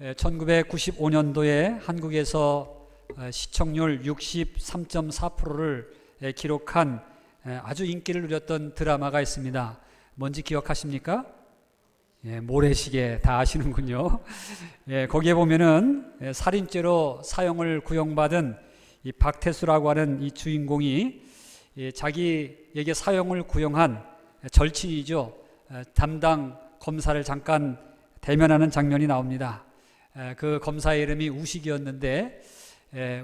1995년도에 한국에서 시청률 63.4%를 기록한 아주 인기를 누렸던 드라마가 있습니다. 뭔지 기억하십니까? 모래시계 다 아시는군요. 거기에 보면은 살인죄로 사형을 구형받은 이 박태수라고 하는 이 주인공이 자기에게 사형을 구형한 절친이죠. 담당 검사를 잠깐 대면하는 장면이 나옵니다. 그 검사의 이름이 우식이었는데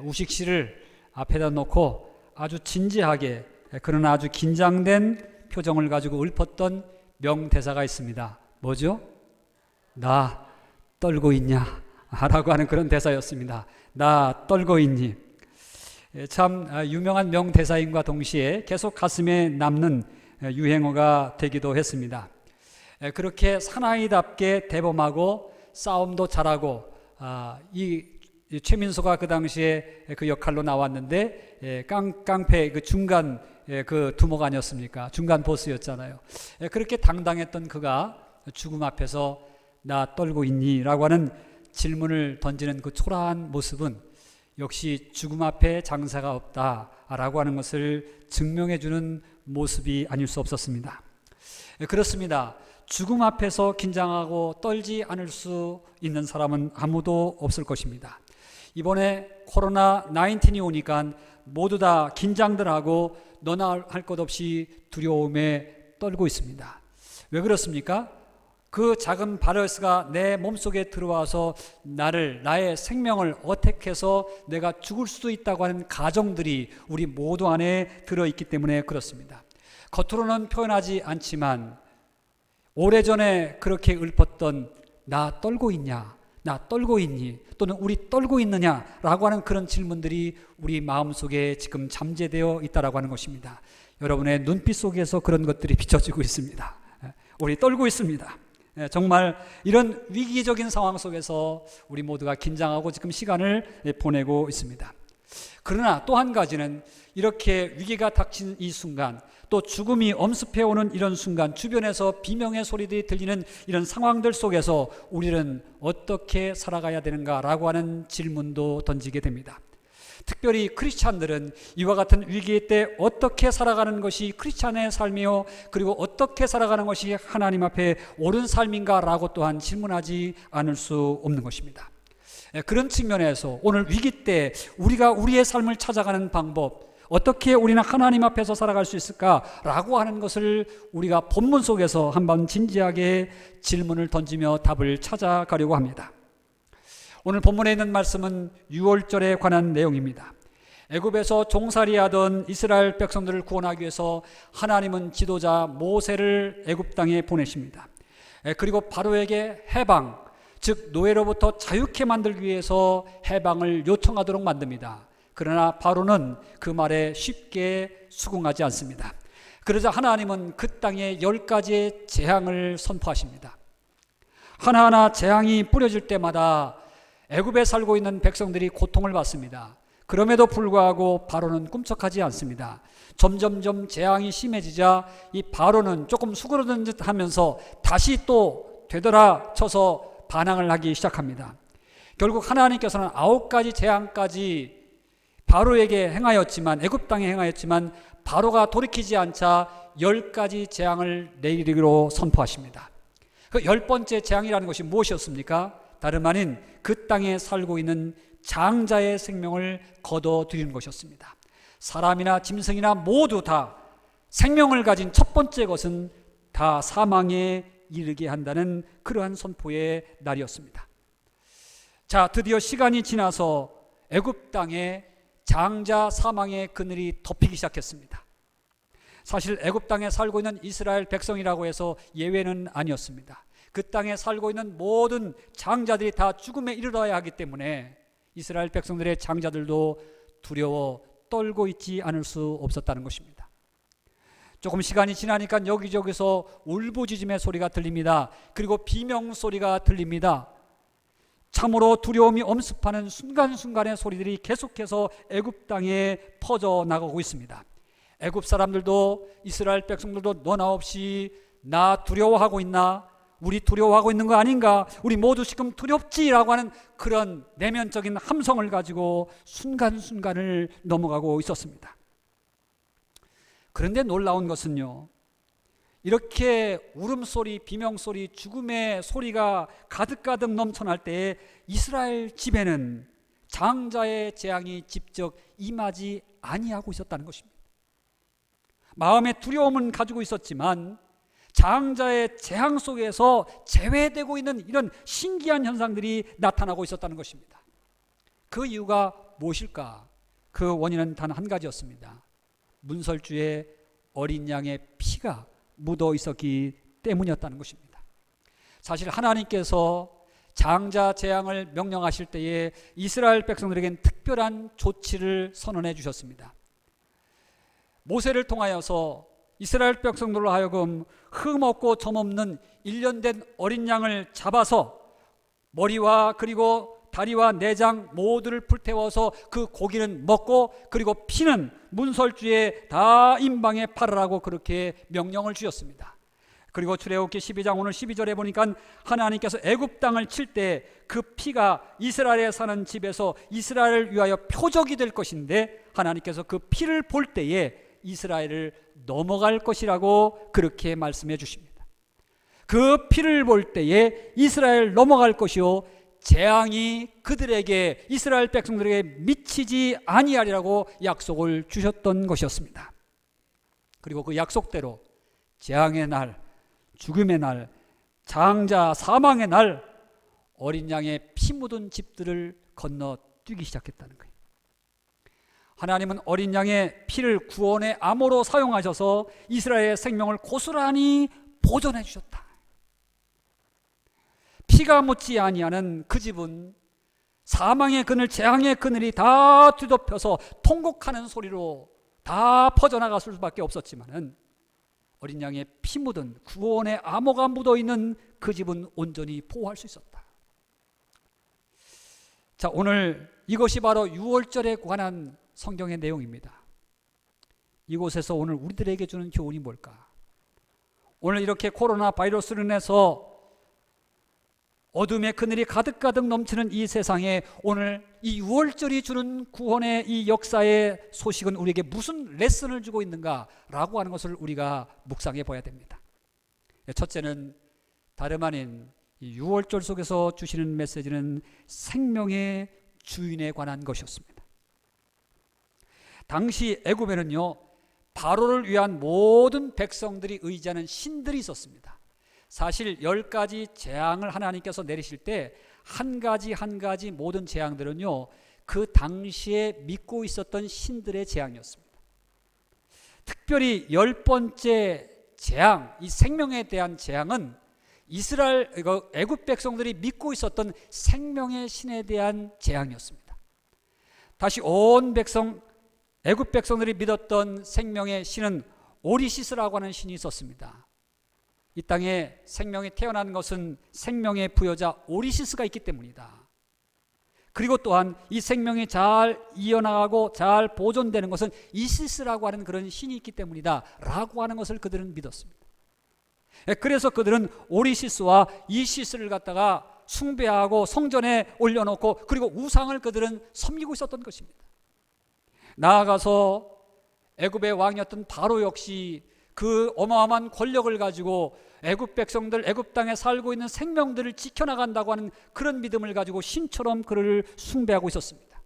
우식 씨를 앞에다 놓고 아주 진지하게 그러나 아주 긴장된 표정을 가지고 읊었던 명대사가 있습니다. 뭐죠? 나 떨고 있냐? 라고 하는 그런 대사였습니다. 나 떨고 있니? 참 유명한 명대사인과 동시에 계속 가슴에 남는 유행어가 되기도 했습니다. 그렇게 사나이답게 대범하고 싸움도 잘하고 이 최민수가 그 당시에 그 역할로 나왔는데 깡패 그 중간 그 두목 아니었습니까? 중간 보스였잖아요. 그렇게 당당했던 그가 죽음 앞에서 나 떨고 있니? 라고 하는 질문을 던지는 그 초라한 모습은 역시 죽음 앞에 장사가 없다라고 하는 것을 증명해 주는 모습이 아닐 수 없었습니다. 그렇습니다. 죽음 앞에서 긴장하고 떨지 않을 수 있는 사람은 아무도 없을 것입니다. 이번에 코로나19이 오니까 모두 다 긴장들 하고 너나 할 것 없이 두려움에 떨고 있습니다. 왜 그렇습니까? 그 작은 바이러스가 내 몸속에 들어와서 나의 생명을 어택해서 내가 죽을 수도 있다고 하는 가정들이 우리 모두 안에 들어있기 때문에 그렇습니다. 겉으로는 표현하지 않지만 오래전에 그렇게 읊었던 나 떨고 있냐? 나 떨고 있니? 또는 우리 떨고 있느냐? 라고 하는 그런 질문들이 우리 마음속에 지금 잠재되어 있다라고 하는 것입니다. 여러분의 눈빛 속에서 그런 것들이 비춰지고 있습니다. 우리 떨고 있습니다. 정말 이런 위기적인 상황 속에서 우리 모두가 긴장하고 지금 시간을 보내고 있습니다. 그러나 또 한 가지는 이렇게 위기가 닥친 이 순간, 또 죽음이 엄습해오는 이런 순간, 주변에서 비명의 소리들이 들리는 이런 상황들 속에서 우리는 어떻게 살아가야 되는가라고 하는 질문도 던지게 됩니다. 특별히 크리스찬들은 이와 같은 위기 때 어떻게 살아가는 것이 크리스찬의 삶이요, 그리고 어떻게 살아가는 것이 하나님 앞에 옳은 삶인가라고 또한 질문하지 않을 수 없는 것입니다. 그런 측면에서 오늘 위기 때 우리가 우리의 삶을 찾아가는 방법, 어떻게 우리는 하나님 앞에서 살아갈 수 있을까라고 하는 것을 우리가 본문 속에서 한번 진지하게 질문을 던지며 답을 찾아가려고 합니다. 오늘 본문에 있는 말씀은 유월절에 관한 내용입니다. 애굽에서 종살이하던 이스라엘 백성들을 구원하기 위해서 하나님은 지도자 모세를 애굽 땅에 보내십니다. 그리고 바로에게 해방, 즉 노예로부터 자유케 만들기 위해서 해방을 요청하도록 만듭니다. 그러나 바로는 그 말에 쉽게 수긍하지 않습니다. 그러자 하나님은 그 땅에 10가지의 재앙을 선포하십니다. 하나하나 재앙이 뿌려질 때마다 애굽에 살고 있는 백성들이 고통을 받습니다. 그럼에도 불구하고 바로는 꿈쩍하지 않습니다. 점점점 재앙이 심해지자 이 바로는 조금 수그러든 듯 하면서 다시 또 되돌아쳐서 반항을 하기 시작합니다. 결국 하나님께서는 9가지 재앙까지 바로에게 행하였지만, 애굽 땅에 행하였지만 바로가 돌이키지 않자 10가지 재앙을 내리기로 선포하십니다. 그 10번째 재앙이라는 것이 무엇이었습니까? 다름 아닌 그 땅에 살고 있는 장자의 생명을 거둬들이는 것이었습니다. 사람이나 짐승이나 모두 다 생명을 가진 첫 번째 것은 다 사망에 이르게 한다는 그러한 선포의 날이었습니다. 자, 드디어 시간이 지나서 애굽 땅에 장자 사망의 그늘이 덮이기 시작했습니다. 사실 애굽 땅에 살고 있는 이스라엘 백성이라고 해서 예외는 아니었습니다. 그 땅에 살고 있는 모든 장자들이 다 죽음에 이르러야 하기 때문에 이스라엘 백성들의 장자들도 두려워 떨고 있지 않을 수 없었다는 것입니다. 조금 시간이 지나니까 여기저기서 울부짖음의 소리가 들립니다. 그리고 비명 소리가 들립니다. 참으로 두려움이 엄습하는 순간순간의 소리들이 계속해서 애굽 땅에 퍼져나가고 있습니다. 애굽 사람들도 이스라엘 백성들도 너나 없이 나 두려워하고 있나? 우리 두려워하고 있는 거 아닌가? 우리 모두 지금 두렵지라고 하는 그런 내면적인 함성을 가지고 순간순간을 넘어가고 있었습니다. 그런데 놀라운 것은요, 이렇게 울음소리, 비명소리, 죽음의 소리가 가득가득 넘쳐날 때에 이스라엘 집에는 장자의 재앙이 직접 임하지 아니하고 있었다는 것입니다. 마음의 두려움은 가지고 있었지만 장자의 재앙 속에서 제외되고 있는 이런 신기한 현상들이 나타나고 있었다는 것입니다. 그 이유가 무엇일까? 그 원인은 단 한 가지였습니다. 문설주에 어린 양의 피가 묻어 있었기 때문이었다는 것입니다. 사실 하나님께서 장자 재앙을 명령하실 때에 이스라엘 백성들에겐 특별한 조치를 선언해 주셨습니다. 모세를 통하여서 이스라엘 백성들로 하여금 흠없고 점없는 1년 된 어린 양을 잡아서 머리와 그리고 다리와 내장 모두를 불태워서 그 고기는 먹고 그리고 피는 문설주에 다 임방에 팔으라고 그렇게 명령을 주셨습니다. 그리고 출애굽기 12장 오늘 12절에 보니까 하나님께서 애굽 땅을 칠 때 그 피가 이스라엘에 사는 집에서 이스라엘을 위하여 표적이 될 것인데 하나님께서 그 피를 볼 때에 이스라엘을 넘어갈 것이라고 그렇게 말씀해 주십니다. 그 피를 볼 때에 이스라엘 넘어갈 것이요 재앙이 그들에게 이스라엘 백성들에게 미치지 아니하리라고 약속을 주셨던 것이었습니다. 그리고 그 약속대로 재앙의 날, 죽음의 날, 장자 사망의 날 어린 양의 피 묻은 집들을 건너뛰기 시작했다는 거예요. 하나님은 어린 양의 피를 구원의 암호로 사용하셔서 이스라엘의 생명을 고스란히 보존해 주셨다. 피가 묻지 아니하는 그 집은 사망의 그늘, 재앙의 그늘이 다 뒤덮여서 통곡하는 소리로 다 퍼져나갔을 수밖에 없었지만은 어린 양의 피 묻은 구원의 암호가 묻어있는 그 집은 온전히 보호할 수 있었다. 자, 오늘 이것이 바로 유월절에 관한 성경의 내용입니다. 이곳에서 오늘 우리들에게 주는 교훈이 뭘까? 오늘 이렇게 코로나 바이러스로 인해서 어둠의 그늘이 가득가득 넘치는 이 세상에 오늘 이 유월절이 주는 구원의 이 역사의 소식은 우리에게 무슨 레슨을 주고 있는가라고 하는 것을 우리가 묵상해 봐야 됩니다. 첫째는 다름 아닌 이 유월절 속에서 주시는 메시지는 생명의 주인에 관한 것이었습니다. 당시 애굽에는요, 바로를 위한 모든 백성들이 의지하는 신들이 있었습니다. 사실 10가지 재앙을 하나님께서 내리실 때 한 가지 한 가지 모든 재앙들은요, 그 당시에 믿고 있었던 신들의 재앙이었습니다. 특별히 10번째 재앙, 이 생명에 대한 재앙은 이스라엘 애굽 백성들이 믿고 있었던 생명의 신에 대한 재앙이었습니다. 다시 온 백성 애굽 백성들이 믿었던 생명의 신은 오리시스라고 하는 신이 있었습니다. 이 땅에 생명이 태어난 것은 생명의 부여자 오리시스가 있기 때문이다. 그리고 또한 이 생명이 잘 이어나가고 잘 보존되는 것은 이시스라고 하는 그런 신이 있기 때문이다 라고 하는 것을 그들은 믿었습니다. 그래서 그들은 오리시스와 이시스를 갖다가 숭배하고 성전에 올려놓고 그리고 우상을 그들은 섬기고 있었던 것입니다. 나아가서 애굽의 왕이었던 바로 역시 그 어마어마한 권력을 가지고 애굽 백성들, 애굽 땅에 살고 있는 생명들을 지켜나간다고 하는 그런 믿음을 가지고 신처럼 그를 숭배하고 있었습니다.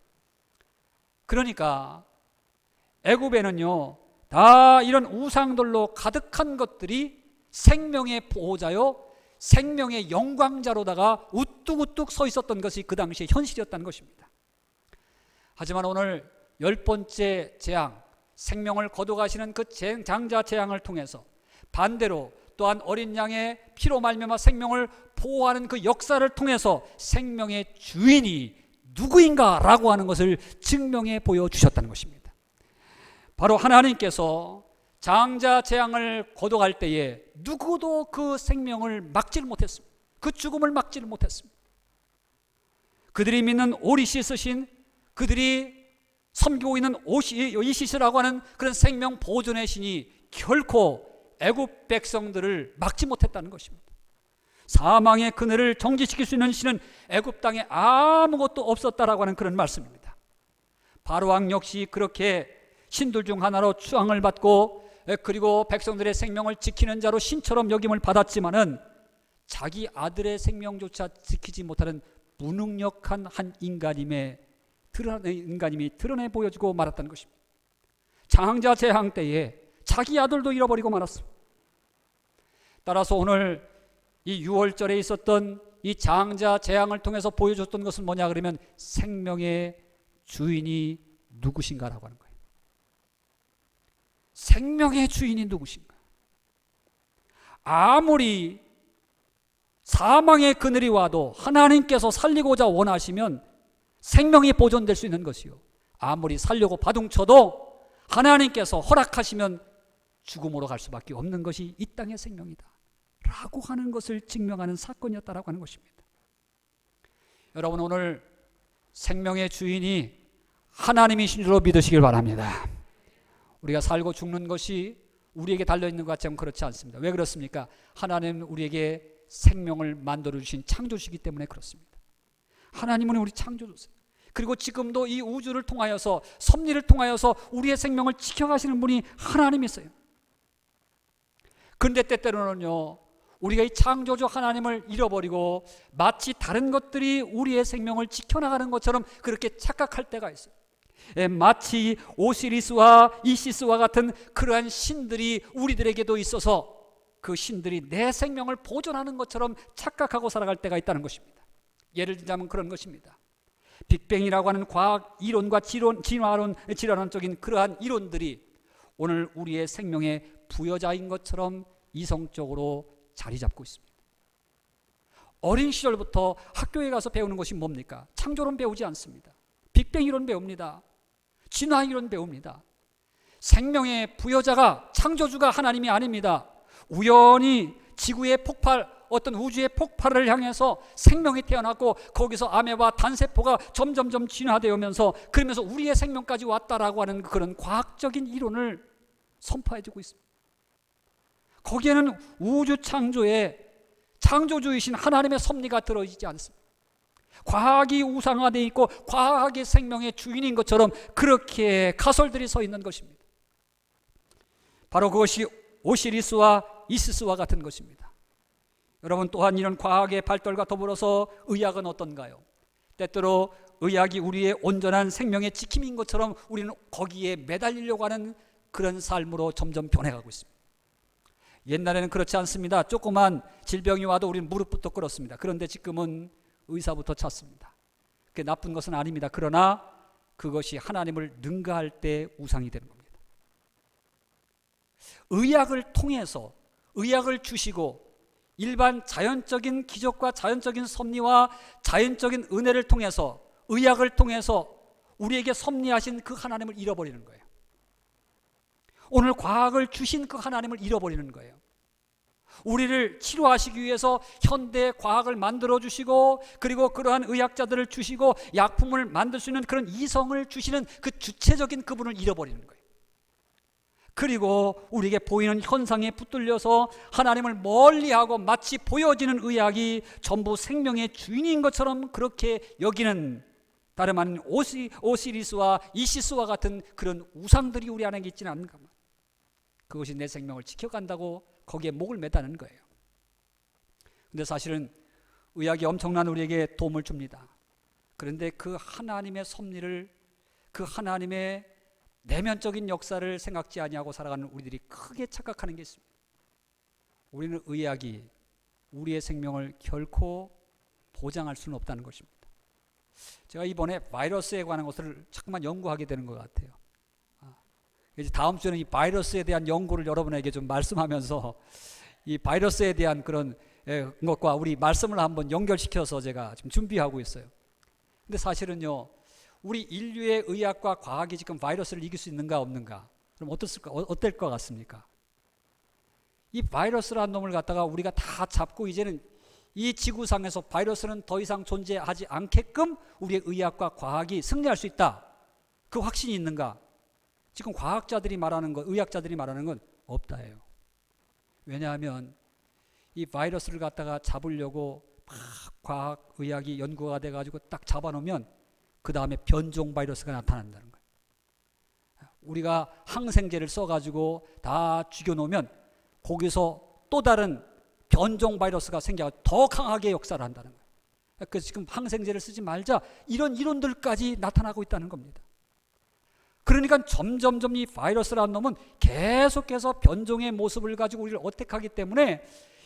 그러니까 애굽에는요, 다 이런 우상들로 가득한 것들이 생명의 보호자요, 생명의 영광자로다가 우뚝우뚝 서 있었던 것이 그 당시의 현실이었다는 것입니다. 하지만 오늘 10번째 재앙, 생명을 거둬가시는 그 장자 재앙을 통해서 반대로 또한 어린 양의 피로 말미암아 생명을 보호하는 그 역사를 통해서 생명의 주인이 누구인가라고 하는 것을 증명해 보여주셨다는 것입니다. 바로 하나님께서 장자 재앙을 거둬갈 때에 누구도 그 생명을 막지를 못했습니다. 그 죽음을 막지를 못했습니다. 그들이 믿는 오리시스 신, 그들이 섬기고 있는 이시스라고 하는 그런 생명 보존의 신이 결코 애굽 백성들을 막지 못했다는 것입니다. 사망의 그늘을 정지시킬 수 있는 신은 애굽 땅에 아무것도 없었다라고 하는 그런 말씀입니다. 바로왕 역시 그렇게 신들 중 하나로 추앙을 받고 그리고 백성들의 생명을 지키는 자로 신처럼 여김을 받았지만은 자기 아들의 생명조차 지키지 못하는 무능력한 한 인간임이 드러내 보여지고 말았다는 것입니다. 장자 재앙 때에 자기 아들도 잃어버리고 말았습니다. 따라서 오늘 이 6월절에 있었던 이 장자 재앙을 통해서 보여줬던 것은 뭐냐 그러면 생명의 주인이 누구신가라고 하는 거예요. 생명의 주인이 누구신가? 아무리 사망의 그늘이 와도 하나님께서 살리고자 원하시면 생명이 보존될 수 있는 것이요, 아무리 살려고 바둥쳐도 하나님께서 허락하시면 죽음으로 갈 수밖에 없는 것이 이 땅의 생명이다 라고 하는 것을 증명하는 사건이었다라고 하는 것입니다. 여러분, 오늘 생명의 주인이 하나님이신 줄로 믿으시길 바랍니다. 우리가 살고 죽는 것이 우리에게 달려있는 것 같지만 그렇지 않습니다. 왜 그렇습니까? 하나님은 우리에게 생명을 만들어주신 창조주시기 때문에 그렇습니다. 하나님은 우리 창조주세요. 그리고 지금도 이 우주를 통하여서, 섭리를 통하여서 우리의 생명을 지켜가시는 분이 하나님이세요. 그런데 때때로는요, 우리가 이 창조주 하나님을 잃어버리고 마치 다른 것들이 우리의 생명을 지켜나가는 것처럼 그렇게 착각할 때가 있어요. 마치 오시리스와 이시스와 같은 그러한 신들이 우리들에게도 있어서 그 신들이 내 생명을 보존하는 것처럼 착각하고 살아갈 때가 있다는 것입니다. 예를 들자면 그런 것입니다. 빅뱅이라고 하는 과학 이론과 진화론적인 그러한 이론들이 오늘 우리의 생명의 부여자인 것처럼 이성적으로 자리 잡고 있습니다. 어린 시절부터 학교에 가서 배우는 것이 뭡니까? 창조론 배우지 않습니다. 빅뱅 이론 배웁니다. 진화 이론 배웁니다. 생명의 부여자가, 창조주가 하나님이 아닙니다. 우연히 지구의 폭발, 어떤 우주의 폭발을 향해서 생명이 태어났고 거기서 아메바 단세포가 점점점 진화되면서 그러면서 우리의 생명까지 왔다라고 하는 그런 과학적인 이론을 선포해주고 있습니다. 거기에는 우주 창조에 창조주이신 하나님의 섭리가 들어있지 않습니다. 과학이 우상화되어 있고 과학이 생명의 주인인 것처럼 그렇게 가설들이 서 있는 것입니다. 바로 그것이 오시리스와 이시스와 같은 것입니다. 여러분, 또한 이런 과학의 발달과 더불어서 의학은 어떤가요? 때때로 의학이 우리의 온전한 생명의 지킴인 것처럼 우리는 거기에 매달리려고 하는 그런 삶으로 점점 변해가고 있습니다. 옛날에는 그렇지 않습니다. 조그만 질병이 와도 우리는 무릎부터 꿇었습니다. 그런데 지금은 의사부터 찾습니다. 그게 나쁜 것은 아닙니다. 그러나 그것이 하나님을 능가할 때 우상이 되는 겁니다. 의학을 통해서, 의학을 주시고 일반 자연적인 기적과 자연적인 섭리와 자연적인 은혜를 통해서, 의학을 통해서 우리에게 섭리하신 그 하나님을 잃어버리는 거예요. 오늘 과학을 주신 그 하나님을 잃어버리는 거예요. 우리를 치료하시기 위해서 현대 과학을 만들어 주시고 그리고 그러한 의학자들을 주시고 약품을 만들 수 있는 그런 이성을 주시는 그 주체적인 그분을 잃어버리는 거예요. 그리고 우리에게 보이는 현상에 붙들려서 하나님을 멀리하고 마치 보여지는 의학이 전부 생명의 주인인 것처럼 그렇게 여기는, 다름 아닌 오시리스와 이시스와 같은 그런 우상들이 우리 안에 있지는 않는가. 그것이 내 생명을 지켜간다고 거기에 목을 매다는 거예요. 근데 사실은 의학이 엄청난 우리에게 도움을 줍니다. 그런데 그 하나님의 섭리를, 그 하나님의 내면적인 역사를 생각지 아니하고 살아가는 우리들이 크게 착각하는 게 있습니다. 우리는 의학이 우리의 생명을 결코 보장할 수는 없다는 것입니다. 제가 이번에 바이러스에 관한 것을 자꾸만 연구하게 되는 것 같아요. 이제 다음 주에는 이 바이러스에 대한 연구를 여러분에게 좀 말씀하면서 이 바이러스에 대한 그런 것과 우리 말씀을 한번 연결시켜서 제가 지금 준비하고 있어요. 근데 사실은요, 우리 인류의 의학과 과학이 지금 바이러스를 이길 수 있는가 없는가? 그럼 어떨 것 같습니까? 이 바이러스라는 놈을 갖다가 우리가 다 잡고 이제는 이 지구상에서 바이러스는 더 이상 존재하지 않게끔 우리의 의학과 과학이 승리할 수 있다. 그 확신이 있는가? 지금 과학자들이 말하는 것, 의학자들이 말하는 건 없다예요. 왜냐하면 이 바이러스를 갖다가 잡으려고 막 과학 의학이 연구가 돼가지고 딱 잡아놓으면 그 다음에 변종 바이러스가 나타난다는 거예요. 우리가 항생제를 써가지고 다 죽여놓으면 거기서 또 다른 변종 바이러스가 생겨 더 강하게 역사를 한다는 거예요. 그래서 지금 항생제를 쓰지 말자 이런 이론들까지 나타나고 있다는 겁니다. 그러니까 점점점 이 바이러스라는 놈은 계속해서 변종의 모습을 가지고 우리를 어택하기 때문에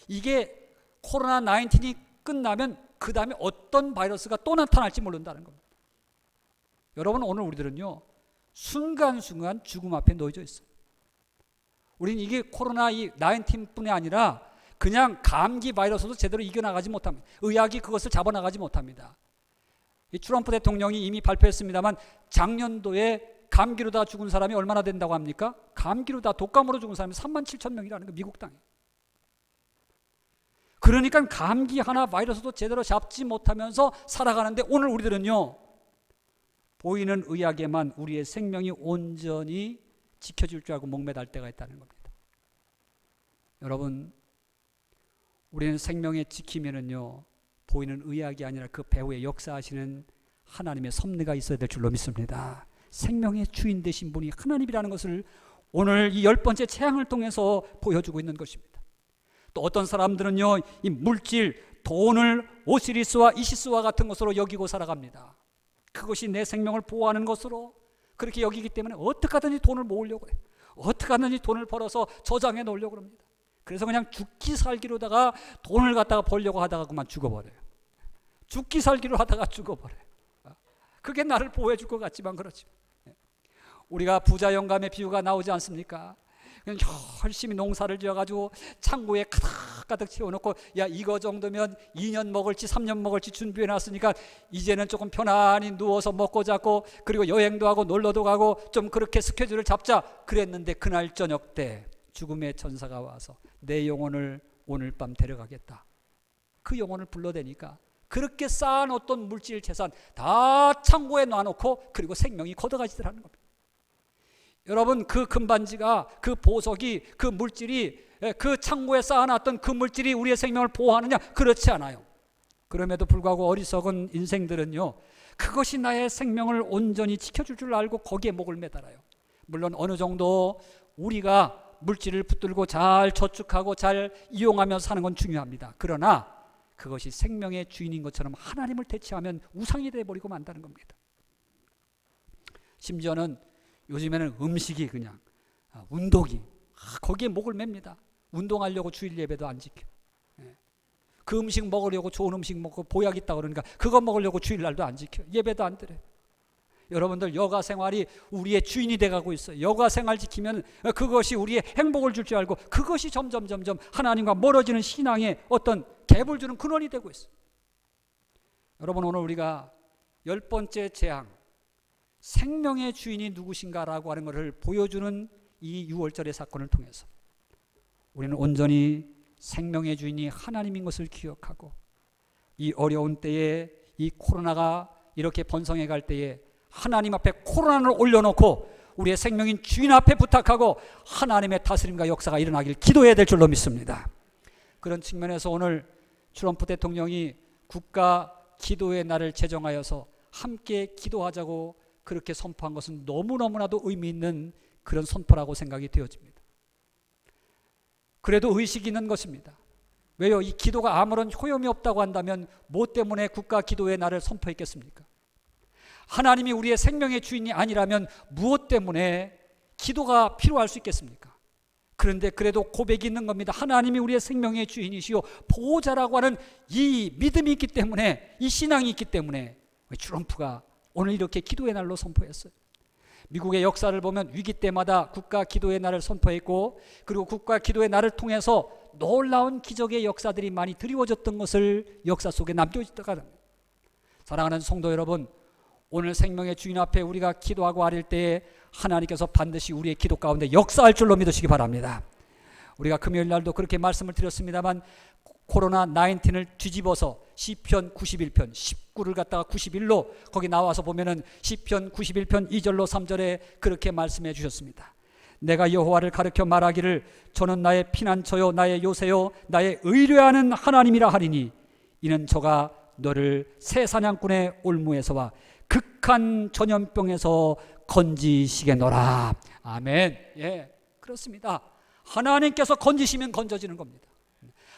이게 코로나 19이 끝나면 그 다음에 어떤 바이러스가 또 나타날지 모른다는 겁니다. 여러분, 오늘 우리들은요 순간순간 죽음 앞에 놓여져 있어요. 우리는 이게 코로나 19뿐이 아니라 그냥 감기 바이러스도 제대로 이겨나가지 못합니다. 의학이 그것을 잡아나가지 못합니다. 이 트럼프 대통령이 이미 발표했습니다만 작년도에 감기로 다 죽은 사람이 얼마나 된다고 합니까? 감기로 다 독감으로 죽은 사람이 37,000명이라는 거, 미국 땅에. 그러니까 감기 하나 바이러스도 제대로 잡지 못하면서 살아가는데 오늘 우리들은요 보이는 의학에만 우리의 생명이 온전히 지켜줄 줄 알고 목매달 때가 있다는 겁니다. 여러분, 우리는 생명의 지킴에는요 보이는 의학이 아니라 그 배후에 역사하시는 하나님의 섭리가 있어야 될 줄로 믿습니다. 생명의 주인 되신 분이 하나님이라는 것을 오늘 이 10번째 재앙을 통해서 보여주고 있는 것입니다. 또 어떤 사람들은요 이 물질, 돈을 오시리스와 이시스와 같은 것으로 여기고 살아갑니다. 그것이 내 생명을 보호하는 것으로 그렇게 여기기 때문에 어떻게 하든지 돈을 모으려고 해요. 어떻게 하든지 돈을 벌어서 저장해 놓으려고 합니다. 그래서 그냥 죽기 살기로다가 돈을 갖다가 벌려고 하다가 그만 죽어버려요. 죽기 살기로 하다가 죽어버려요. 그게 나를 보호해 줄 것 같지만 그렇죠. 우리가 부자 영감의 비유가 나오지 않습니까? 그냥 열심히 농사를 지어가지고 창고에 가득가득 채워놓고 야 이거 정도면 2년 먹을지 3년 먹을지 준비해놨으니까 이제는 조금 편안히 누워서 먹고 자고 그리고 여행도 하고 놀러도 가고 좀 그렇게 스케줄을 잡자 그랬는데 그날 저녁 때 죽음의 천사가 와서 내 영혼을 오늘 밤 데려가겠다. 그 영혼을 불러대니까 그렇게 쌓아놓던 물질 재산 다 창고에 놔놓고 그리고 생명이 걷어가지더라는 겁니다. 여러분, 그 금반지가, 그 보석이, 그 물질이, 그 창고에 쌓아놨던 그 물질이 우리의 생명을 보호하느냐? 그렇지 않아요. 그럼에도 불구하고 어리석은 인생들은요 그것이 나의 생명을 온전히 지켜줄 줄 알고 거기에 목을 매달아요. 물론 어느 정도 우리가 물질을 붙들고 잘 저축하고 잘 이용하며 사는 건 중요합니다. 그러나 그것이 생명의 주인인 것처럼 하나님을 대체하면 우상이 되어버리고 만다는 겁니다. 심지어는 요즘에는 음식이 그냥 운동이 거기에 목을 맵니다. 운동하려고 주일 예배도 안 지켜. 그 음식 먹으려고 좋은 음식 먹고 보약 있다고 그러니까 그거 먹으려고 주일날도 안 지켜. 예배도 안 드려요. 여러분들 여가 생활이 우리의 주인이 돼가고 있어요. 여가 생활 지키면 그것이 우리의 행복을 줄 줄 알고 그것이 점점 하나님과 멀어지는 신앙의 어떤 갭을 주는 근원이 되고 있어요. 여러분, 오늘 우리가 10번째 재앙 생명의 주인이 누구신가라고 하는 것을 보여주는 이 6월절의 사건을 통해서 우리는 온전히 생명의 주인이 하나님인 것을 기억하고 이 어려운 때에 이 코로나가 이렇게 번성해 갈 때에 하나님 앞에 코로나를 올려놓고 우리의 생명인 주인 앞에 부탁하고 하나님의 다스림과 역사가 일어나길 기도해야 될 줄로 믿습니다. 그런 측면에서 오늘 트럼프 대통령이 국가 기도의 날을 제정하여서 함께 기도하자고 그렇게 선포한 것은 너무너무나도 의미 있는 그런 선포라고 생각이 되어집니다. 그래도 의식이 있는 것입니다. 왜요? 이 기도가 아무런 효용이 없다고 한다면 뭐 때문에 국가 기도의 날을 선포했겠습니까? 하나님이 우리의 생명의 주인이 아니라면 무엇 때문에 기도가 필요할 수 있겠습니까? 그런데 그래도 고백이 있는 겁니다. 하나님이 우리의 생명의 주인이시요 보호자라고 하는 이 믿음이 있기 때문에, 이 신앙이 있기 때문에 트럼프가 오늘 이렇게 기도의 날로 선포했어요. 미국의 역사를 보면 위기 때마다 국가 기도의 날을 선포했고, 그리고 국가 기도의 날을 통해서 놀라운 기적의 역사들이 많이 드리워졌던 것을 역사 속에 남겨있다가 합니다. 사랑하는 성도 여러분, 오늘 생명의 주인 앞에 우리가 기도하고 아릴 때에 하나님께서 반드시 우리의 기도 가운데 역사할 줄로 믿으시기 바랍니다. 우리가 금요일 날도 그렇게 말씀을 드렸습니다만 코로나 19을 뒤집어서 시편 91편 19를 갖다가 91로 거기 나와서 보면은 시편 91편 2절로 3절에 그렇게 말씀해 주셨습니다. 내가 여호와를 가르쳐 말하기를 저는 나의 피난처요 나의 요새요 나의 의뢰하는 하나님이라 하리니 이는 저가 너를 새 사냥꾼의 올무에서와 극한 전염병에서 건지시겠노라. 아멘. 예, 그렇습니다. 하나님께서 건지시면 건져지는 겁니다.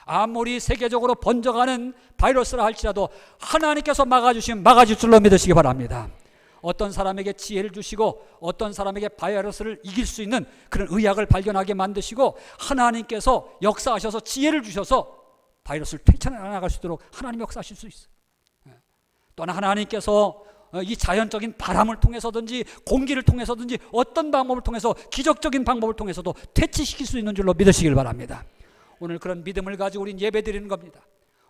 아무리 세계적으로 번져가는 바이러스라 할지라도 하나님께서 막아주시면 막아줄 줄로 믿으시기 바랍니다. 어떤 사람에게 지혜를 주시고 어떤 사람에게 바이러스를 이길 수 있는 그런 의학을 발견하게 만드시고 하나님께서 역사하셔서 지혜를 주셔서 바이러스를 퇴쳐나갈 수 있도록 하나님 역사하실 수 있어요. 또한 하나님께서 이 자연적인 바람을 통해서든지 공기를 통해서든지 어떤 방법을 통해서 기적적인 방법을 통해서도 퇴치시킬 수 있는 줄로 믿으시길 바랍니다. 오늘 그런 믿음을 가지고 우린 예배 드리는 겁니다.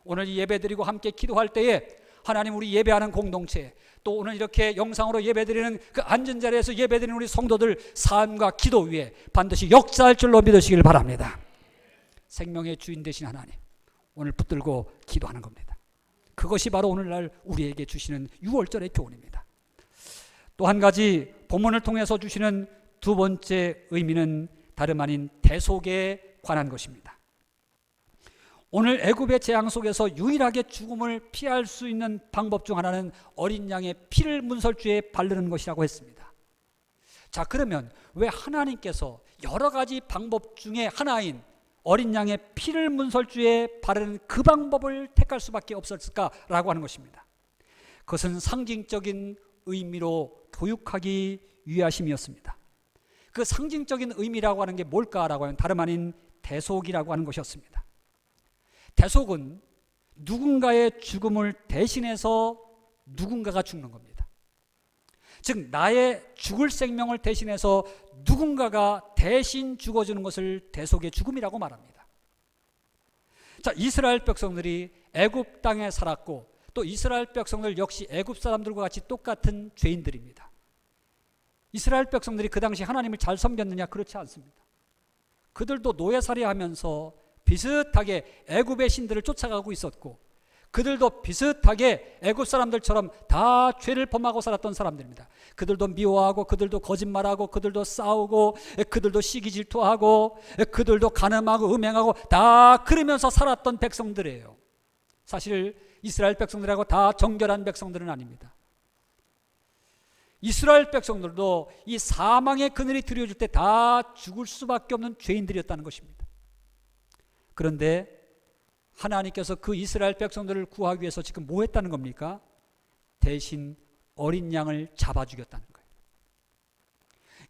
오늘 이 예배 드리고 함께 기도할 때에 하나님 우리 예배하는 공동체 또 오늘 이렇게 영상으로 예배 드리는 그 앉은 자리에서 예배 드리는 우리 성도들 삶과 기도 위에 반드시 역사할 줄로 믿으시길 바랍니다. 생명의 주인 되신 하나님 오늘 붙들고 기도하는 겁니다. 그것이 바로 오늘날 우리에게 주시는 유월절의 교훈입니다. 또 한 가지 본문을 통해서 주시는 두 번째 의미는 다름 아닌 대속에 관한 것입니다. 오늘 애굽의 재앙 속에서 유일하게 죽음을 피할 수 있는 방법 중 하나는 어린 양의 피를 문설주에 바르는 것이라고 했습니다. 자, 그러면 왜 하나님께서 여러 가지 방법 중에 하나인 어린 양의 피를 문설주에 바르는 그 방법을 택할 수밖에 없었을까라고 하는 것입니다. 그것은 상징적인 의미로 교육하기 위하심이었습니다. 그 상징적인 의미라고 하는 게 뭘까라고 하면 다름 아닌 대속이라고 하는 것이었습니다. 대속은 누군가의 죽음을 대신해서 누군가가 죽는 겁니다. 즉 나의 죽을 생명을 대신해서 누군가가 대신 죽어주는 것을 대속의 죽음이라고 말합니다. 자, 이스라엘 백성들이 애굽 땅에 살았고 또 이스라엘 백성들 역시 애굽 사람들과 같이 똑같은 죄인들입니다. 이스라엘 백성들이 그 당시 하나님을 잘 섬겼느냐? 그렇지 않습니다. 그들도 노예살이하면서 비슷하게 애굽의 신들을 쫓아가고 있었고 그들도 비슷하게 애굽 사람들처럼 다 죄를 범하고 살았던 사람들입니다. 그들도 미워하고 그들도 거짓말하고 그들도 싸우고 그들도 시기 질투하고 그들도 간음하고 음행하고 다 그러면서 살았던 백성들이에요. 사실 이스라엘 백성들하고 다 정결한 백성들은 아닙니다. 이스라엘 백성들도 이 사망의 그늘이 드려질 때 다 죽을 수밖에 없는 죄인들이었다는 것입니다. 그런데 하나님께서 그 이스라엘 백성들을 구하기 위해서 지금 뭐 했다는 겁니까? 대신 어린 양을 잡아 죽였다는 거예요.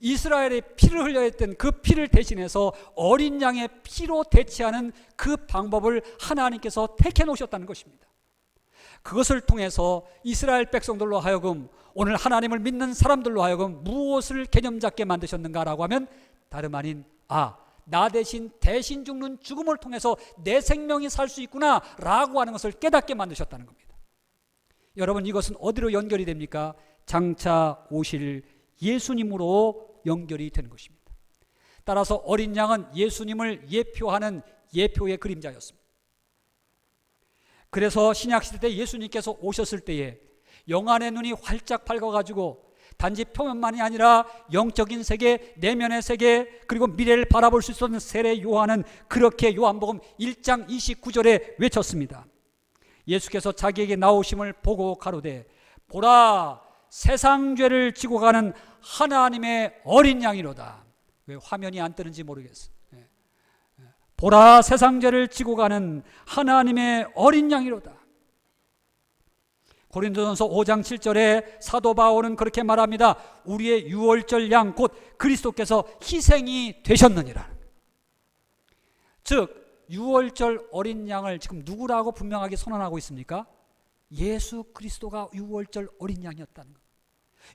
이스라엘의 피를 흘려야 했던 그 피를 대신해서 어린 양의 피로 대체하는 그 방법을 하나님께서 택해 놓으셨다는 것입니다. 그것을 통해서 이스라엘 백성들로 하여금 오늘 하나님을 믿는 사람들로 하여금 무엇을 개념 잡게 만드셨는가라고 하면 다름 아닌 나 대신 죽는 죽음을 통해서 내 생명이 살 수 있구나 라고 하는 것을 깨닫게 만드셨다는 겁니다. 여러분 이것은 어디로 연결이 됩니까? 장차 오실 예수님으로 연결이 되는 것입니다. 따라서 어린 양은 예수님을 예표하는 예표의 그림자였습니다. 그래서 신약시대 때 예수님께서 오셨을 때에 영안의 눈이 활짝 밝아가지고 단지 표면만이 아니라 영적인 세계, 내면의 세계, 그리고 미래를 바라볼 수 있었던 세례 요한은 그렇게 요한복음 1장 29절에 외쳤습니다. 예수께서 자기에게 나오심을 보고 가로되 보라 세상 죄를 지고 가는 하나님의 어린 양이로다. 왜 화면이 안 뜨는지 모르겠어요. 보라 세상 죄를 지고 가는 하나님의 어린 양이로다. 고린도전서 5장 7절에 사도 바울은 그렇게 말합니다. 우리의 유월절 양 곧 그리스도께서 희생이 되셨느니라. 즉 유월절 어린 양을 지금 누구라고 분명하게 선언하고 있습니까? 예수 그리스도가 유월절 어린 양이었다는 것.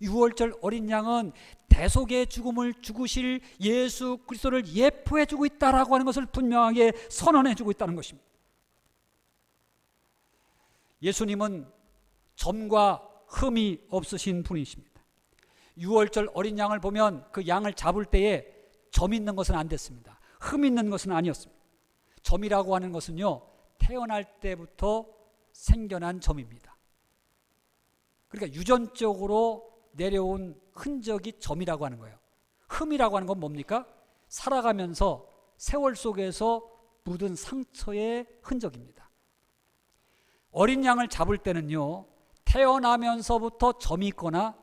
유월절 어린 양은 대속의 죽음을 죽으실 예수 그리스도를 예표해주고 있다라고 하는 것을 분명하게 선언해주고 있다는 것입니다. 예수님은 점과 흠이 없으신 분이십니다. 유월절 어린 양을 보면 그 양을 잡을 때에 점 있는 것은 안 됐습니다. 흠 있는 것은 아니었습니다. 점이라고 하는 것은요 태어날 때부터 생겨난 점입니다. 그러니까 유전적으로 내려온 흔적이 점이라고 하는 거예요. 흠이라고 하는 건 뭡니까? 살아가면서 세월 속에서 묻은 상처의 흔적입니다. 어린 양을 잡을 때는요, 태어나면서부터 점이 있거나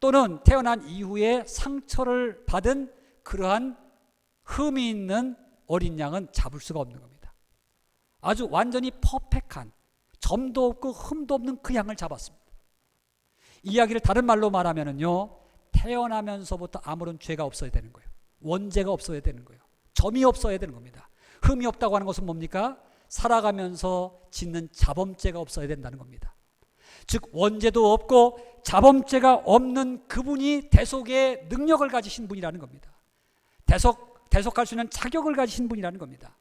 또는 태어난 이후에 상처를 받은 그러한 흠이 있는 어린 양은 잡을 수가 없는 겁니다. 아주 완전히 퍼펙트한, 점도 없고 흠도 없는 그 양을 잡았습니다. 이야기를 다른 말로 말하면요, 태어나면서부터 아무런 죄가 없어야 되는 거예요. 원죄가 없어야 되는 거예요. 점이 없어야 되는 겁니다. 흠이 없다고 하는 것은 뭡니까? 살아가면서 짓는 자범죄가 없어야 된다는 겁니다. 즉 원죄도 없고 자범죄가 없는 그분이 대속의 능력을 가지신 분이라는 겁니다. 대속할 수 있는 자격을 가지신 분이라는 겁니다.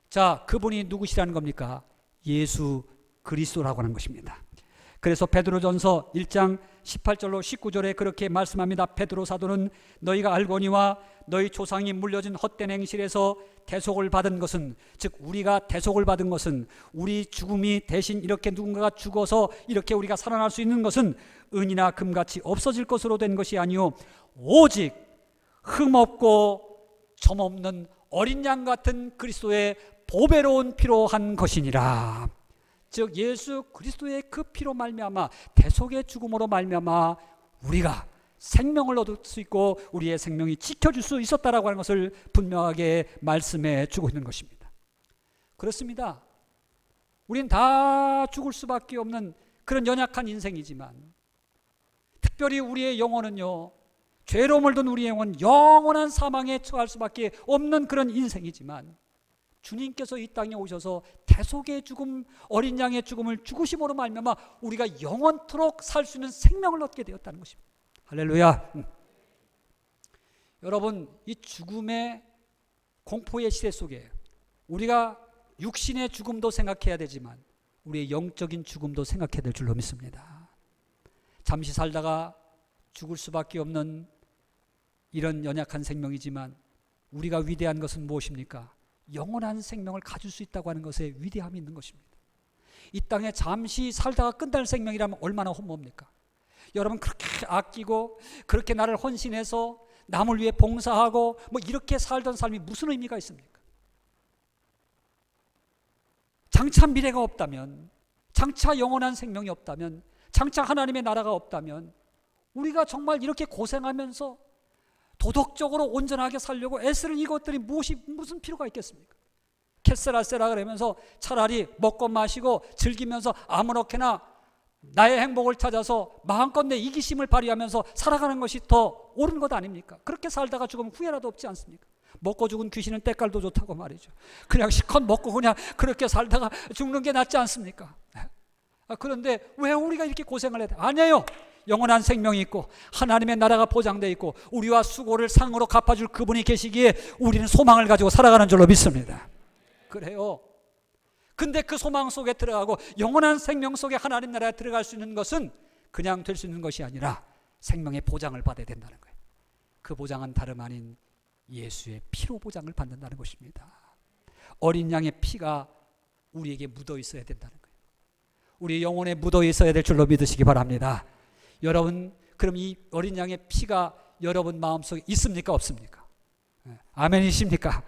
자, 그분이 누구시라는 겁니까? 예수 그리스도라고 하는 것입니다. 그래서 베드로전서 1장 18절로 19절에 그렇게 말씀합니다. 베드로 사도는 너희가 알거니와 너희 조상이 물려준 헛된 행실에서 대속을 받은 것은, 즉 우리가 대속을 받은 것은, 우리 죽음이 대신 이렇게 누군가가 죽어서 이렇게 우리가 살아날 수 있는 것은 은이나 금같이 없어질 것으로 된 것이 아니요 오직 흠없고 점없는 어린 양 같은 그리스도의 보배로운 피로 한 것이니라. 즉 예수 그리스도의 그 피로 말미암아, 대속의 죽음으로 말미암아 우리가 생명을 얻을 수 있고 우리의 생명이 지켜줄 수 있었다라고 하는 것을 분명하게 말씀해 주고 있는 것입니다. 그렇습니다. 우린 다 죽을 수밖에 없는 그런 연약한 인생이지만, 특별히 우리의 영혼은요, 죄로 물든 우리의 영혼 영원한 사망에 처할 수밖에 없는 그런 인생이지만, 주님께서 이 땅에 오셔서 대속의 죽음, 어린 양의 죽음을 죽으심으로 말미암아 우리가 영원토록 살 수 있는 생명을 얻게 되었다는 것입니다. 할렐루야. 여러분, 이 죽음의 공포의 시대 속에 우리가 육신의 죽음도 생각해야 되지만 우리의 영적인 죽음도 생각해야 될 줄로 믿습니다. 잠시 살다가 죽을 수밖에 없는 이런 연약한 생명이지만 우리가 위대한 것은 무엇입니까? 영원한 생명을 가질 수 있다고 하는 것에 위대함이 있는 것입니다. 이 땅에 잠시 살다가 끝날 생명이라면 얼마나 험합니까? 여러분, 그렇게 아끼고 그렇게 나를 헌신해서 남을 위해 봉사하고 뭐 이렇게 살던 삶이 무슨 의미가 있습니까? 장차 미래가 없다면, 장차 영원한 생명이 없다면, 장차 하나님의 나라가 없다면 우리가 정말 이렇게 고생하면서 도덕적으로 온전하게 살려고 애쓰는 이것들이 무슨 필요가 있겠습니까? 캐세라세라 그러면서 차라리 먹고 마시고 즐기면서 아무렇게나 나의 행복을 찾아서 마음껏 내 이기심을 발휘하면서 살아가는 것이 더 옳은 것 아닙니까? 그렇게 살다가 죽으면 후회라도 없지 않습니까? 먹고 죽은 귀신은 때깔도 좋다고 말이죠. 그냥 실컷 먹고 그냥 그렇게 살다가 죽는 게 낫지 않습니까? 그런데 왜 우리가 이렇게 고생을 해야 돼? 아니에요. 영원한 생명이 있고 하나님의 나라가 보장되어 있고 우리와 수고를 상으로 갚아줄 그분이 계시기에 우리는 소망을 가지고 살아가는 줄로 믿습니다. 그래요. 근데 그 소망 속에 들어가고 영원한 생명 속에 하나님 나라에 들어갈 수 있는 것은 그냥 될 수 있는 것이 아니라 생명의 보장을 받아야 된다는 거예요. 그 보장은 다름 아닌 예수의 피로 보장을 받는다는 것입니다. 어린 양의 피가 우리에게 묻어 있어야 된다는 거예요. 우리 영혼에 묻어 있어야 될 줄로 믿으시기 바랍니다. 여러분, 그럼 이 어린 양의 피가 여러분 마음속에 있습니까? 없습니까? 아멘이십니까?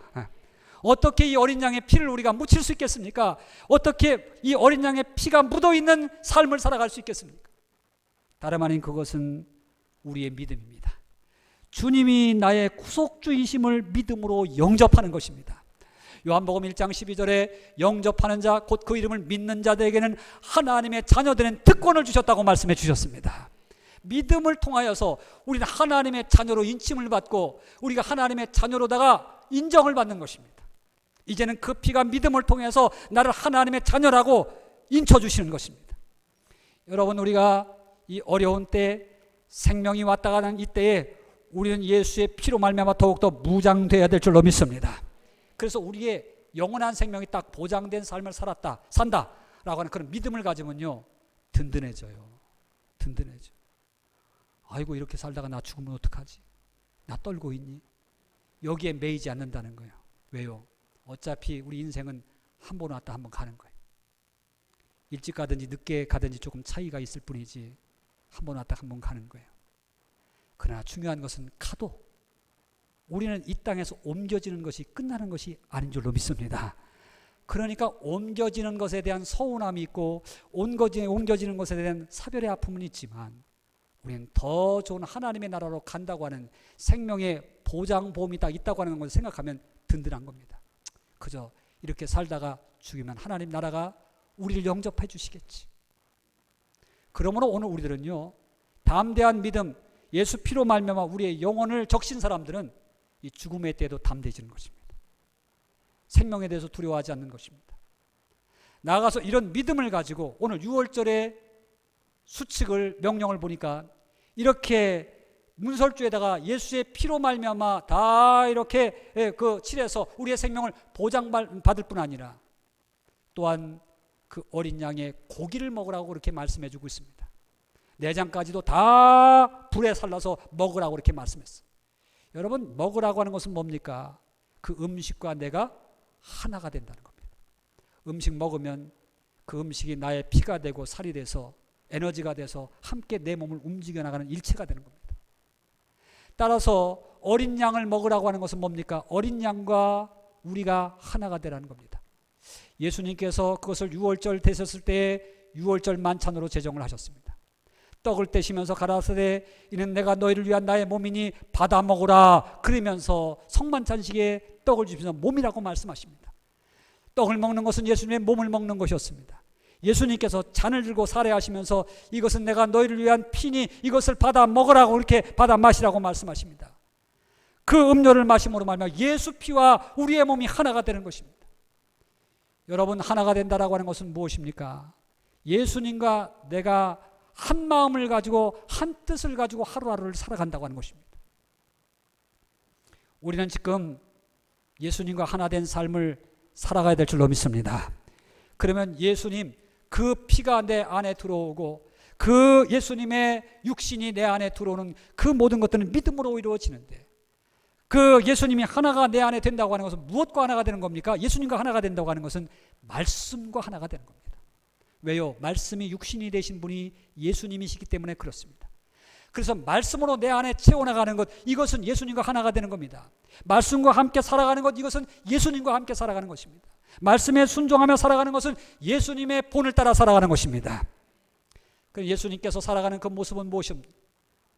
어떻게 이 어린 양의 피를 우리가 묻힐 수 있겠습니까? 어떻게 이 어린 양의 피가 묻어있는 삶을 살아갈 수 있겠습니까? 다름 아닌 그것은 우리의 믿음입니다. 주님이 나의 구속주이심을 믿음으로 영접하는 것입니다. 요한복음 1장 12절에 영접하는 자, 곧 그 이름을 믿는 자들에게는 하나님의 자녀되는 특권을 주셨다고 말씀해 주셨습니다. 믿음을 통하여서 우리는 하나님의 자녀로 인침을 받고 우리가 하나님의 자녀로다가 인정을 받는 것입니다. 이제는 그 피가 믿음을 통해서 나를 하나님의 자녀라고 인쳐주시는 것입니다. 여러분, 우리가 이 어려운 때, 생명이 왔다 가는 이때에 우리는 예수의 피로 말미암아 더욱더 무장되어야 될 줄로 믿습니다. 그래서 우리의 영원한 생명이 딱 보장된 삶을 산다라고 하는 그런 믿음을 가지면요, 든든해져요. 든든해져. 아이고, 이렇게 살다가 나 죽으면 어떡하지? 나 떨고 있니? 여기에 매이지 않는다는 거예요. 왜요? 어차피 우리 인생은 한 번 왔다 한 번 가는 거예요. 일찍 가든지 늦게 가든지 조금 차이가 있을 뿐이지 한 번 왔다 한 번 가는 거예요. 그러나 중요한 것은 가도 우리는 이 땅에서 옮겨지는 것이 끝나는 것이 아닌 줄로 믿습니다. 그러니까 옮겨지는 것에 대한 서운함이 있고 옮겨지는 것에 대한 사별의 아픔은 있지만 우리는 더 좋은 하나님의 나라로 간다고 하는 생명의 보장보험이 다 있다고 하는 것을 생각하면 든든한 겁니다. 그저 이렇게 살다가 죽으면 하나님 나라가 우리를 영접해 주시겠지. 그러므로 오늘 우리들은요, 담대한 믿음, 예수 피로 말미암아 우리의 영혼을 적신 사람들은 이 죽음의 때에도 담대해지는 것입니다. 생명에 대해서 두려워하지 않는 것입니다. 나아가서 이런 믿음을 가지고 오늘 6월절의 수칙을 명령을 보니까 이렇게 문설주에다가 예수의 피로 말미암아 다 이렇게 그 칠해서 우리의 생명을 보장받을 뿐 아니라 또한 그 어린 양의 고기를 먹으라고 그렇게 말씀해 주고 있습니다. 내장까지도 다 불에 살라서 먹으라고 그렇게 말씀했어요. 여러분, 먹으라고 하는 것은 뭡니까? 그 음식과 내가 하나가 된다는 겁니다. 음식 먹으면 그 음식이 나의 피가 되고 살이 돼서 에너지가 돼서 함께 내 몸을 움직여 나가는 일체가 되는 겁니다. 따라서 어린 양을 먹으라고 하는 것은 뭡니까? 어린 양과 우리가 하나가 되라는 겁니다. 예수님께서 그것을 6월절 되셨을 때 6월절 만찬으로 제정을 하셨습니다. 떡을 떼시면서 가라사대 이는 내가 너희를 위한 나의 몸이니 받아 먹으라 그러면서 성만찬식에 떡을 주시면서 몸이라고 말씀하십니다. 떡을 먹는 것은 예수님의 몸을 먹는 것이었습니다. 예수님께서 잔을 들고 살해하시면서 이것은 내가 너희를 위한 피니 이것을 받아 먹으라고 이렇게 받아 마시라고 말씀하십니다. 그 음료를 마심으로 말미암아 예수 피와 우리의 몸이 하나가 되는 것입니다. 여러분, 하나가 된다라고 하는 것은 무엇입니까? 예수님과 내가 한 마음을 가지고 한 뜻을 가지고 하루하루를 살아간다고 하는 것입니다. 우리는 지금 예수님과 하나 된 삶을 살아가야 될 줄로 믿습니다. 그러면 예수님 그 피가 내 안에 들어오고 그 예수님의 육신이 내 안에 들어오는 그 모든 것들은 믿음으로 이루어지는데 그 예수님이 하나가 내 안에 된다고 하는 것은 무엇과 하나가 되는 겁니까? 예수님과 하나가 된다고 하는 것은 말씀과 하나가 되는 겁니다. 왜요? 말씀이 육신이 되신 분이 예수님이시기 때문에 그렇습니다. 그래서 말씀으로 내 안에 채워나가는 것, 이것은 예수님과 하나가 되는 겁니다. 말씀과 함께 살아가는 것, 이것은 예수님과 함께 살아가는 것입니다. 말씀에 순종하며 살아가는 것은 예수님의 본을 따라 살아가는 것입니다. 그래서 예수님께서 살아가는 그 모습은 무엇입니까?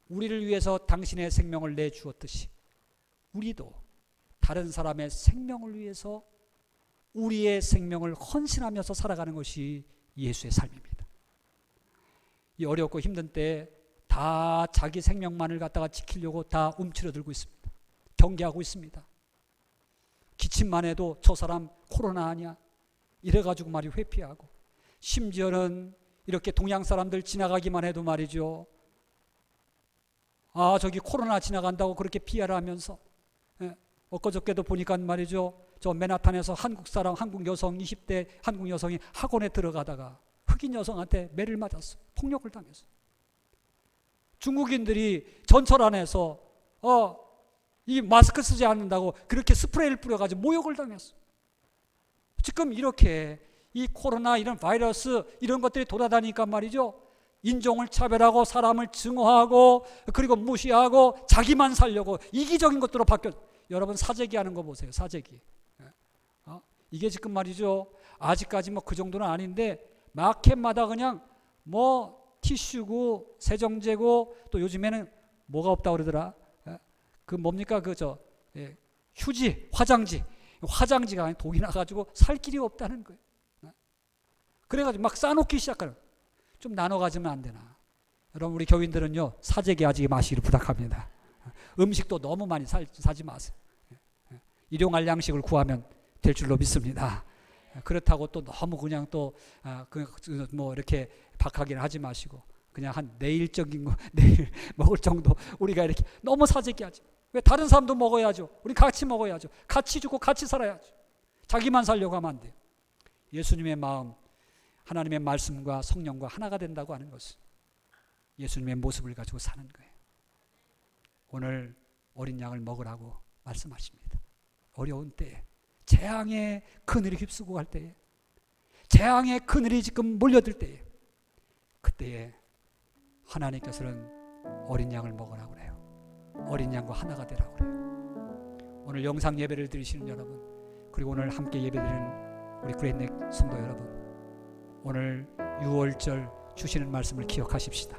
우리를 위해서 당신의 생명을 내주었듯이 우리도 다른 사람의 생명을 위해서 우리의 생명을 헌신하면서 살아가는 것이 예수의 삶입니다. 이 어렵고 힘든 때에 다 자기 생명만을 갖다가 지키려고 다 움츠러들고 있습니다. 경계하고 있습니다. 기침만 해도 저 사람 코로나 아니야? 이래가지고 말이 회피하고, 심지어는 이렇게 동양 사람들 지나가기만 해도 말이죠, 아 저기 코로나 지나간다고 그렇게 피하라 하면서, 엊그저께도 보니까 말이죠, 저 맨하탄에서 한국 여성 20대 한국 여성이 학원에 들어가다가 흑인 여성한테 매를 맞았어. 폭력을 당했어. 중국인들이 전철 안에서 이 마스크 쓰지 않는다고 그렇게 스프레이를 뿌려가지고 모욕을 당했어. 지금 이렇게 이 코로나 이런 바이러스 이런 것들이 돌아다니니까 말이죠, 인종을 차별하고 사람을 증오하고 그리고 무시하고 자기만 살려고 이기적인 것들로 바뀌었. 여러분 사재기 하는 거 보세요. 사재기. 이게 지금 말이죠, 아직까지 뭐 그 정도는 아닌데 마켓마다 그냥 뭐 티슈고 세정제고 또 요즘에는 뭐가 없다고 그러더라, 그 뭡니까 휴지, 화장지가 독이 나가지고 살 길이 없다는 거예요. 그래가지고 막 싸놓기 시작하는. 좀 나눠 가지면 안 되나? 여러분, 우리 교인들은요 사재기 하지 마시기를 부탁합니다. 음식도 너무 많이 사지 마세요. 일용할 양식을 구하면 될 줄로 믿습니다. 그렇다고 또 너무 그냥 또 뭐 이렇게 박하기는 하지 마시고 그냥 한 내일적인 거 내일 먹을 정도 우리가 이렇게 너무 사재기 하지. 왜 다른 사람도 먹어야죠. 우리 같이 먹어야죠. 같이 죽고 같이 살아야죠. 자기만 살려고 하면 안 돼요. 예수님의 마음, 하나님의 말씀과 성령과 하나가 된다고 하는 것은 예수님의 모습을 가지고 사는 거예요. 오늘 어린 양을 먹으라고 말씀하십니다. 어려운 때에, 재앙의 그늘이 휩쓰고 갈 때에, 재앙의 그늘이 지금 몰려들 때에, 그때에 하나님께서는 어린 양을 먹으라고 그래요. 어린 양과 하나가 되라고 그래요. 오늘 영상 예배를 드리시는 여러분, 그리고 오늘 함께 예배드리는 우리 그레이넥 성도 여러분, 오늘 6월절 주시는 말씀을 기억하십시다.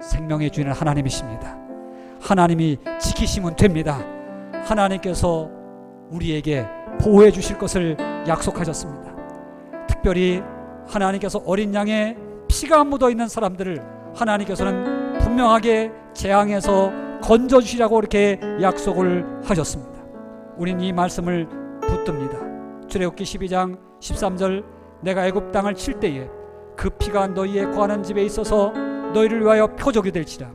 생명의 주인은 하나님이십니다. 하나님이 지키시면 됩니다. 하나님께서 우리에게 보호해 주실 것을 약속하셨습니다. 특별히 하나님께서 어린 양의 피가 묻어 있는 사람들을 하나님께서는 분명하게 재앙에서 건져 주시라고 이렇게 약속을 하셨습니다. 우린 이 말씀을 붙듭니다. 출애굽기 12장 13절, 내가 애굽 땅을 칠 때에 그 피가 너희의 거하는 집에 있어서 너희를 위하여 표적이 될지라.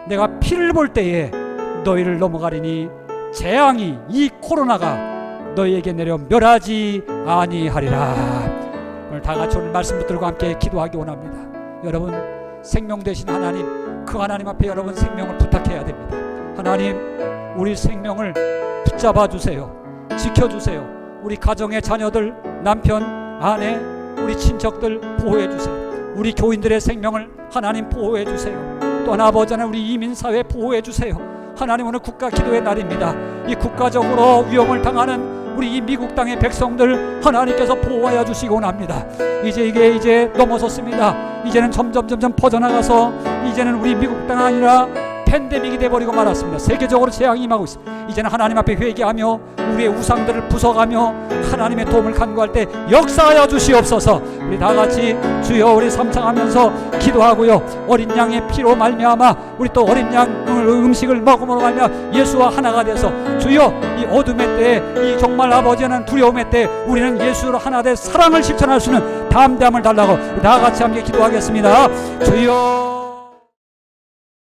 내가 피를 볼 때에 너희를 넘어가리니 재앙이, 이 코로나가 너희에게 내려 멸하지 아니하리라. 오늘 다 같이 오늘 말씀 붙들고 함께 기도하기 원합니다. 여러분, 생명 되신 하나님, 그 하나님 앞에 여러분 생명을 부탁해야 됩니다. 하나님, 우리 생명을 붙잡아 주세요. 지켜주세요. 우리 가정의 자녀들, 남편, 아내, 우리 친척들 보호해 주세요. 우리 교인들의 생명을 하나님 보호해 주세요. 또 하나 아버지 하나님, 우리 이민사회 보호해 주세요. 하나님, 오늘 국가 기도의 날입니다. 이 국가적으로 위험을 당하는 우리 이 미국 땅의 백성들 하나님께서 보호하여 주시기 원합니다. 이제 넘어섰습니다. 이제는 점점 퍼져나가서 이제는 우리 미국 땅 아니라 팬데믹이 돼버리고 말았습니다. 세계적으로 재앙이 임하고 있습니다. 이제는 하나님 앞에 회개하며 우리의 우상들을 부숴가며 하나님의 도움을 간구할 때 역사하여 주시옵소서. 우리 다 같이 주여 우리 삼창하면서 기도하고요. 어린 양의 피로 말미암아 우리 또 어린 양 음식을 먹음으로 말미암아 예수와 하나가 돼서 주여 이 어둠의 때에 이 정말 아버지 하나님 두려움의 때에 우리는 예수로 하나 돼 사랑을 실천할 수 있는 담대함을 달라고 다 같이 함께 기도하겠습니다. 주여